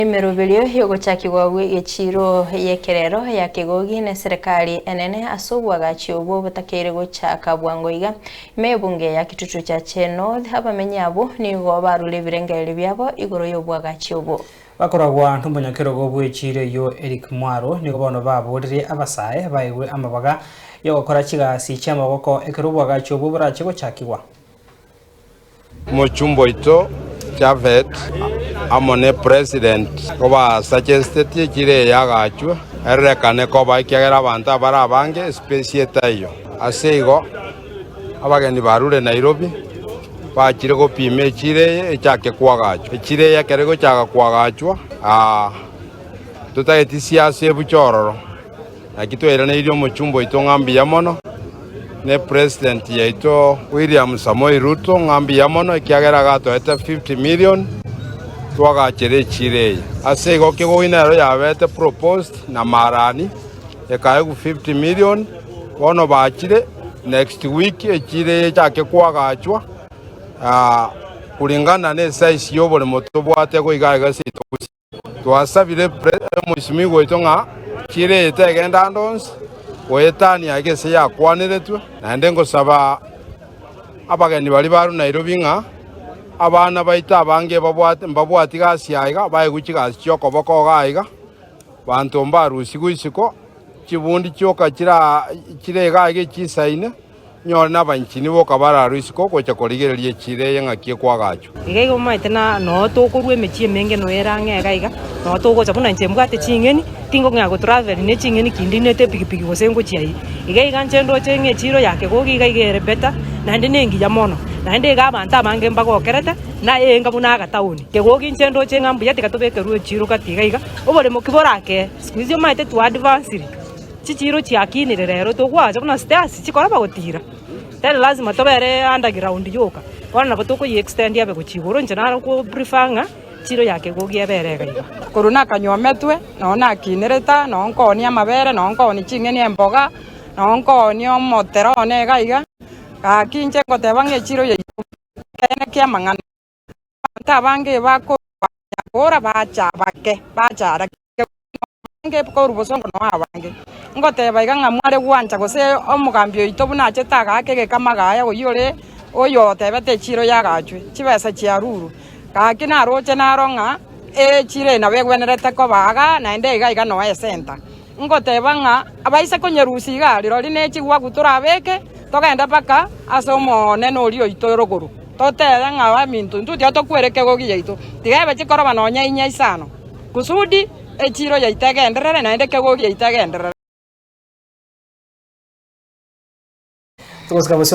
Imerubirio yogochakirwa gĩchiro yekerero ya kĩgogi na serikali enene asubwaga chiobo batakeire gochaka bwangoiga mebunge ya kitutu cha Cheno abamenyi abo nigo barule birengere byabo igoro yobwaga chiobo bakoragwa ntumbonyakero gobwechire yo Eric Mwaro nigo bono baborire abasae baigwe amabaga yogokora chigasi chamaboko ekerubwaga chiobo burache gochakirwa Mochumbo ito Javet amone president koba suggested kire yagachwa erekane koba ikagera banta barabange specieta iyo asego abageni barure Nairobi bakire gopime kire echake kwagachwa kire yakere gochaga kwagachwa tutagetisia sebuchororo akitwera ne irio mochumbo ito ngambi yamono ne president yaito William Samoei Ruto ngambi yamono ikagera gato eta 50 million twagachere chire asego kigo inaro yabete proposed na marani ekaegu 50 million bono bachire next week echire chake kwagachwa kulingana ne size yobole moto bwate ko igaga sito twasabire mushimigo itonga chire etegenda ndons oyetani agese yakwaniretwe nande ngosaba abageni bali baru Nairobi nga abana baita abange babwati gasi aiga baiguchi gasi cyoko boko gaiga bantu mbarusi gwisiko kibundi cyoka kire gaige kisaine nyora nabanchini boka bararusiko ko cyakorigererie kire ngakie kwagacho igaigo maitena no tokorwe mechie menge no erange gaiga no toko chapuna nchembwate chingeni tingo ngago travel ne chingeni kindine te pikipiki gosengo chiai igaiga nchendo chenge chiro yake gogi gaigere beta nande nengi ya mono nande ga banta bange mbago kereta na enga bunaga tauni kegogi nchendo chenga mbuyate katobeke ruwe chiro katigaiga obole mokiborake squeeze maite to advance chichiro chiakinire rero to kwacha buna stairs chikora bagotira tele lazima tobere underground yoka kwana batoko extend yabe kuchigoro njana ko prefanga chiro yake gogi eberega iga koruna kanyometwe nona kinereta nonko ni amabere nonko ni chingeni emboga nonko ni omotero onega iga kakinche kotebange chiro ye kene kya mangana tabange bako ora bacha bake bacha nge korubosongo no abange ngoteba iga ngamware gwancha gose omugambio itobuna chetaga akege kamagaya oyore oyo tebete chiro yagachwe chibesa chiaruru kakina roche naronga chire na begwenerete ko baga na ende iga no center ngoteba nga abaise konyerusi iga riro line chigwa gutura beke togenda paka asomo neno rio itorogoro totera nga wa mintu ntuti tokwereke gogi yaito tigabe chikoroba nonya inya isano kusudi echiro yaitegenderere na ndeke gogi yaitegenderere